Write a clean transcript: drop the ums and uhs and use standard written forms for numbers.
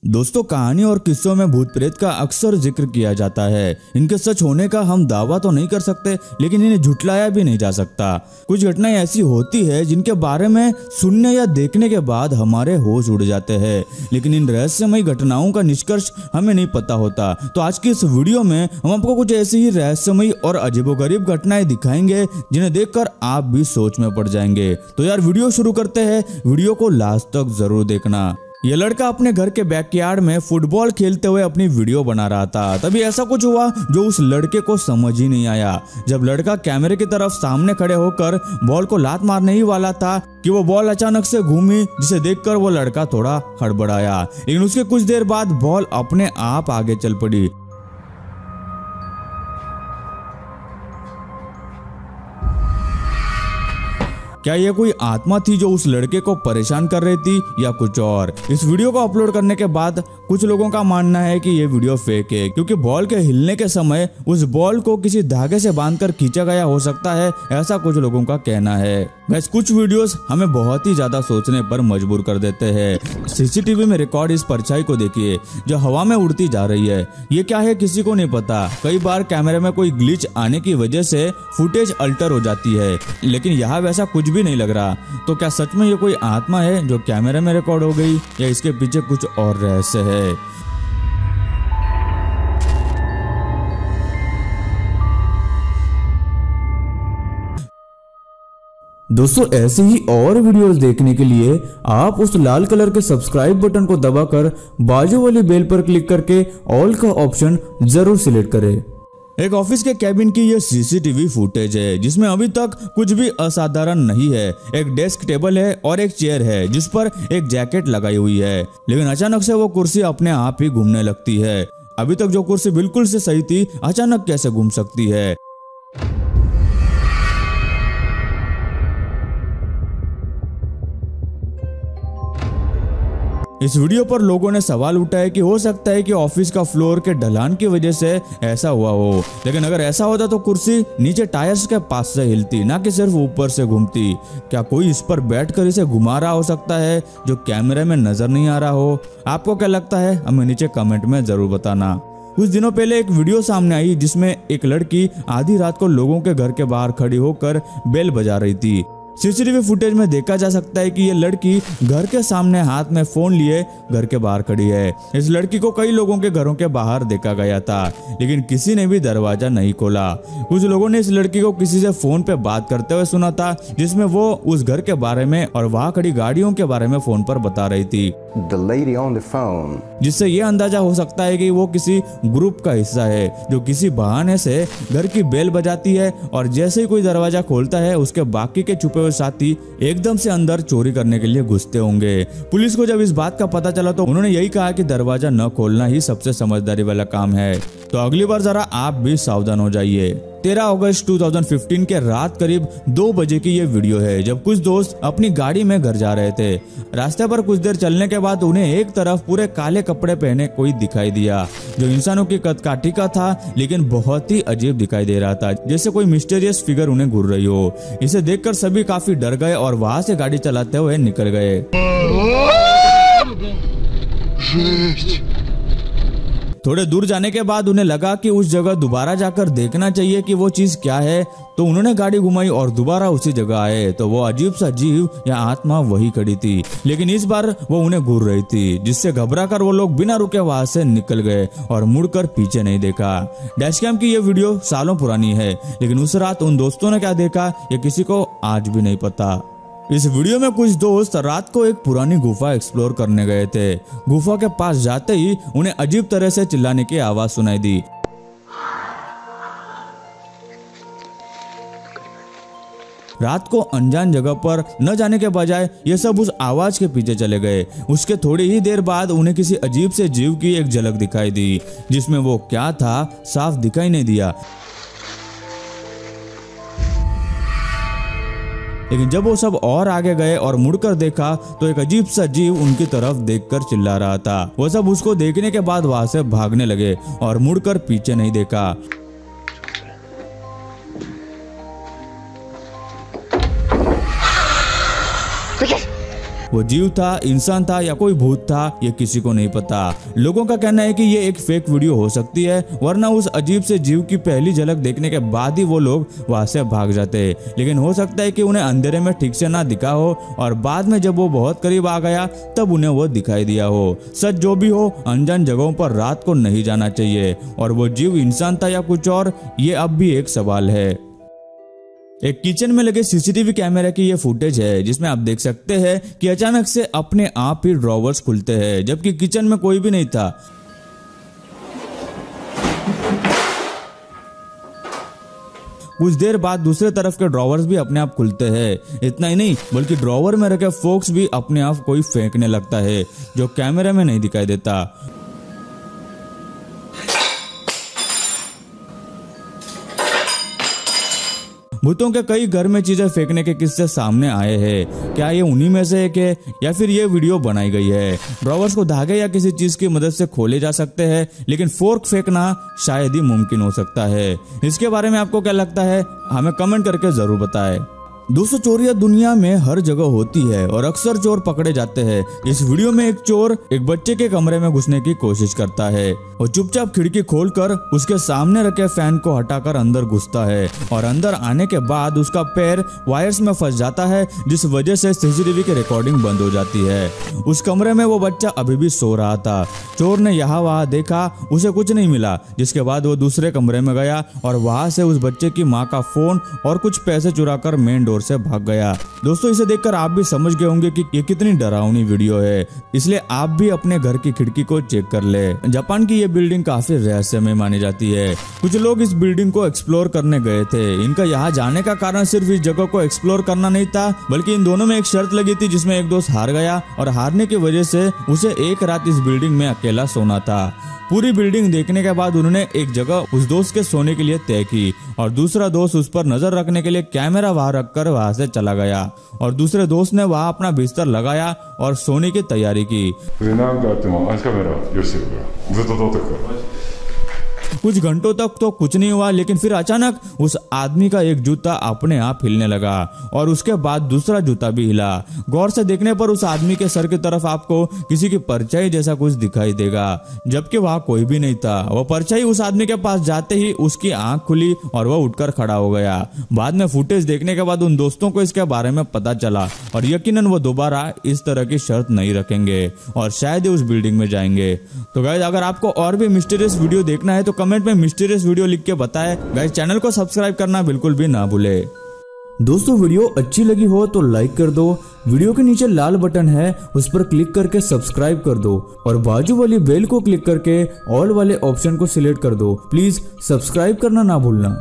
दोस्तों, कहानी और किस्सों में भूत प्रेत का अक्सर जिक्र किया जाता है। इनके सच होने का हम दावा तो नहीं कर सकते, लेकिन इन्हें झुटलाया भी नहीं जा सकता। कुछ घटनाएं ऐसी होती है जिनके बारे में सुनने या देखने के बाद हमारे होश उड़ जाते हैं, लेकिन इन रहस्यमयी घटनाओं का निष्कर्ष हमें नहीं पता होता। तो आज की इस वीडियो में हम आपको कुछ ऐसी ही रहस्यमयी और अजीबोगरीब घटनाएं दिखाएंगे जिन्हें देखकर आप भी सोच में पड़ जाएंगे। तो यार वीडियो शुरू करते हैं, वीडियो को लास्ट तक जरूर देखना। यह लड़का अपने घर के बैकयार्ड में फुटबॉल खेलते हुए अपनी वीडियो बना रहा था। तभी ऐसा कुछ हुआ जो उस लड़के को समझ ही नहीं आया। जब लड़का कैमरे की तरफ सामने खड़े होकर बॉल को लात मारने ही वाला था कि वो बॉल अचानक से घूमी, जिसे देखकर वो लड़का थोड़ा हड़बड़ाया। लेकिन उसके कुछ देर बाद बॉल अपने आप आगे चल पड़ी। क्या ये कोई आत्मा थी जो उस लड़के को परेशान कर रही थी या कुछ और? इस वीडियो को अपलोड करने के बाद कुछ लोगों का मानना है कि ये वीडियो फेक है, क्योंकि बॉल के हिलने के समय उस बॉल को किसी धागे से बांधकर खींचा गया हो सकता है, ऐसा कुछ लोगों का कहना है। गाइस, कुछ वीडियोस हमें बहुत ही ज्यादा सोचने पर मजबूर कर देते हैं। सीसीटीवी में रिकॉर्ड इस परछाई को देखिए जो हवा में उड़ती जा रही है। ये क्या है किसी को नहीं पता। कई बार कैमरे में कोई ग्लिच आने की वजह से फुटेज अल्टर हो जाती है, लेकिन यहाँ वैसा कुछ भी नहीं लग रहा। तो क्या सच में ये कोई आत्मा है जो कैमरे में रिकॉर्ड हो गई, या इसके पीछे कुछ और रहस्य है? दोस्तों, ऐसे ही और वीडियोस देखने के लिए आप उस लाल कलर के सब्सक्राइब बटन को दबाकर बाजू वाली बेल पर क्लिक करके ऑल का ऑप्शन जरूर सिलेक्ट करें। एक ऑफिस के कैबिन की ये सीसीटीवी फुटेज है जिसमें अभी तक कुछ भी असाधारण नहीं है। एक डेस्क टेबल है और एक चेयर है जिस पर एक जैकेट लगाई हुई है, लेकिन अचानक से वो कुर्सी अपने आप ही घूमने लगती है। अभी तक जो कुर्सी बिल्कुल से सही थी, अचानक कैसे घूम सकती है? इस वीडियो पर लोगों ने सवाल उठाया कि हो सकता है कि ऑफिस का फ्लोर के ढलान की वजह से ऐसा हुआ हो, लेकिन अगर ऐसा होता तो कुर्सी नीचे टायर्स के पास से हिलती, ना कि सिर्फ ऊपर से घूमती। क्या कोई इस पर बैठकर इसे घुमा रहा हो सकता है जो कैमरे में नजर नहीं आ रहा हो? आपको क्या लगता है, हमें नीचे कमेंट में जरूर बताना। कुछ दिनों पहले एक वीडियो सामने आई जिसमें एक लड़की आधी रात को लोगों के घर के बाहर खड़ी होकर बेल बजा रही थी। सीसीटीवी फुटेज में देखा जा सकता है कि ये लड़की घर के सामने हाथ में फोन लिए घर के बाहर खड़ी है। इस लड़की को कई लोगों के घरों के बाहर देखा गया था, लेकिन किसी ने भी दरवाजा नहीं खोला। कुछ लोगों ने इस लड़की को किसी से फोन पे बात करते हुए सुना था, जिसमें वो उस घर के बारे में और वहां खड़ी गाड़ियों के बारे में फोन पर बता रही थी। The lady on the phone. जिससे ये अंदाजा हो सकता है कि वो किसी ग्रुप का हिस्सा है जो किसी बहाने से घर की बेल बजाती है, और जैसे ही कोई दरवाजा खोलता है उसके बाकी के छुपे हुए साथी एकदम से अंदर चोरी करने के लिए घुसते होंगे। पुलिस को जब इस बात का पता चला तो उन्होंने यही कहा कि दरवाजा न खोलना ही सबसे समझदारी वाला काम है। तो अगली बार जरा आप भी सावधान हो जाइए। 13 अगस्त 2015 के रात करीब 2 बजे की ये वीडियो है, जब कुछ दोस्त अपनी गाड़ी में घर जा रहे थे। रास्ते पर कुछ देर चलने के बाद उन्हें एक तरफ पूरे काले कपड़े पहने कोई दिखाई दिया, जो इंसानों की कदकाठी का था, लेकिन बहुत ही अजीब दिखाई दे रहा था, जैसे कोई मिस्टीरियस फिगर उन्हें घूर रही हो। इसे देखकर सभी काफी डर गए और वहां से गाड़ी चलाते हुए निकल गए। थोड़े दूर जाने के बाद उन्हें लगा कि उस जगह दोबारा जाकर देखना चाहिए कि वो चीज क्या है, तो उन्होंने गाड़ी घुमाई और दोबारा उसी जगह आए तो वो अजीब सा जीव या आत्मा वही खड़ी थी, लेकिन इस बार वो उन्हें घूर रही थी, जिससे घबराकर वो लोग बिना रुके वहां से निकल गए और मुड़कर पीछे नहीं देखा। डैशकैम की ये वीडियो सालों पुरानी है, लेकिन उस रात उन दोस्तों ने क्या देखा ये किसी को आज भी नहीं पता। इस वीडियो में कुछ दोस्त रात को एक पुरानी गुफा एक्सप्लोर करने गए थे। गुफा के पास जाते ही उन्हें अजीब तरह से चिल्लाने की आवाज सुनाई दी। रात को अनजान जगह पर न जाने के बजाय ये सब उस आवाज के पीछे चले गए। उसके थोड़ी ही देर बाद उन्हें किसी अजीब से जीव की एक झलक दिखाई दी, जिसमें वो क्या था साफ दिखाई नहीं दिया, लेकिन जब वो सब और आगे गए और मुड़कर देखा तो एक अजीब सा जीव उनकी तरफ देखकर चिल्ला रहा था। वो सब उसको देखने के बाद वहां से भागने लगे और मुड़कर पीछे नहीं देखा। वो जीव था, इंसान था या कोई भूत था, ये किसी को नहीं पता। लोगों का कहना है कि ये एक फेक वीडियो हो सकती है, वरना उस अजीब से जीव की पहली झलक देखने के बाद ही वो लोग वहां से भाग जाते। लेकिन हो सकता है कि उन्हें अंधेरे में ठीक से ना दिखा हो और बाद में जब वो बहुत करीब आ गया तब उन्हें वो दिखाई दिया हो। सच जो भी हो, अनजान जगहों पर रात को नहीं जाना चाहिए। और वो जीव इंसान था या कुछ और, ये अब भी एक सवाल है। एक किचन में लगे सीसीटीवी कैमरे की ये फुटेज है, जिसमें आप देख सकते हैं कि अचानक से अपने आप ही ड्रॉवर्स खुलते हैं, जबकि किचन में कोई भी नहीं था। कुछ देर बाद दूसरे तरफ के ड्रॉवर्स भी अपने आप खुलते हैं। इतना ही नहीं, बल्कि ड्रॉवर में रखे फोक्स भी अपने आप कोई फेंकने लगता है, जो कैमरे में नहीं दिखाई देता। भूतों के कई घर में चीजें फेंकने के किस्से सामने आए हैं। क्या ये उन्हीं में से एक है या फिर ये वीडियो बनाई गई है? ड्रॉवर्स को धागे या किसी चीज की मदद से खोले जा सकते हैं, लेकिन फोर्क फेंकना शायद ही मुमकिन हो सकता है। इसके बारे में आपको क्या लगता है, हमें कमेंट करके जरूर बताएं। दोस्तों, चोरियां दुनिया में हर जगह होती है और अक्सर चोर पकड़े जाते हैं। इस वीडियो में एक चोर एक बच्चे के कमरे में घुसने की कोशिश करता है और चुपचाप खिड़की खोलकर उसके सामने रखे फैन को हटाकर अंदर घुसता है और अंदर आने के बाद उसका पैर वायर्स में फंस जाता है, जिस वजह से सीसीटीवी की रिकॉर्डिंग बंद हो जाती है। उस कमरे में वो बच्चा अभी भी सो रहा था। चोर ने यहाँ वहाँ देखा, उसे कुछ नहीं मिला, जिसके बाद वो दूसरे कमरे में गया और वहां से उस बच्चे की माँ का फोन और कुछ पैसे चुराकर मेन डोर से भाग गया। दोस्तों, इसे देखकर आप भी समझ गए होंगे कि ये कितनी डरावनी वीडियो है, इसलिए आप भी अपने घर की खिड़की को चेक कर ले। जापान की ये बिल्डिंग काफी रहस्यमय मानी जाती है। कुछ लोग इस बिल्डिंग को एक्सप्लोर करने गए थे। इनका यहाँ जाने का कारण सिर्फ इस जगह को एक्सप्लोर करना नहीं था, बल्कि इन दोनों में एक शर्त लगी थी, जिसमें एक दोस्त हार गया और हारने की वजह से उसे एक रात इस बिल्डिंग में अकेला सोना था। पूरी बिल्डिंग देखने के बाद उन्होंने एक जगह उस दोस्त के सोने के लिए तय की और दूसरा दोस्त उस पर नजर रखने के लिए कैमरा वहां रखकर वहां से चला गया और दूसरे दोस्त ने वहां अपना बिस्तर लगाया और सोने की तैयारी की। कुछ घंटों तक तो कुछ नहीं हुआ, लेकिन फिर अचानक उस आदमी का एक जूता अपने आप हिलने लगा और उसके बाद दूसरा जूता भी हिला। गौर से देखने पर उस आदमी के सर की तरफ आपको किसी की परछाई जैसा कुछ दिखाई देगा, जबकि वहां कोई भी नहीं था। वह परछाई उस आदमी के पास जाते ही उसकी आंख खुली और वह उठकर खड़ा हो गया। बाद में फुटेज देखने के बाद उन दोस्तों को इसके बारे में पता चला और यकीनन वो दोबारा इस तरह की शर्त नहीं रखेंगे और शायद ही उस बिल्डिंग में जाएंगे। तो गाइस, अगर आपको और भी मिस्टीरियस वीडियो देखना है तो कमेंट में मिस्टीरियस वीडियो लिख के बताएं। गाइस, चैनल को सब्सक्राइब करना बिल्कुल भी ना भूले। दोस्तों, वीडियो अच्छी लगी हो तो लाइक कर दो। वीडियो के नीचे लाल बटन है, उस पर क्लिक करके सब्सक्राइब कर दो और बाजू वाली बेल को क्लिक करके ऑल वाले ऑप्शन को सिलेक्ट कर दो। प्लीज सब्सक्राइब करना ना भूलना।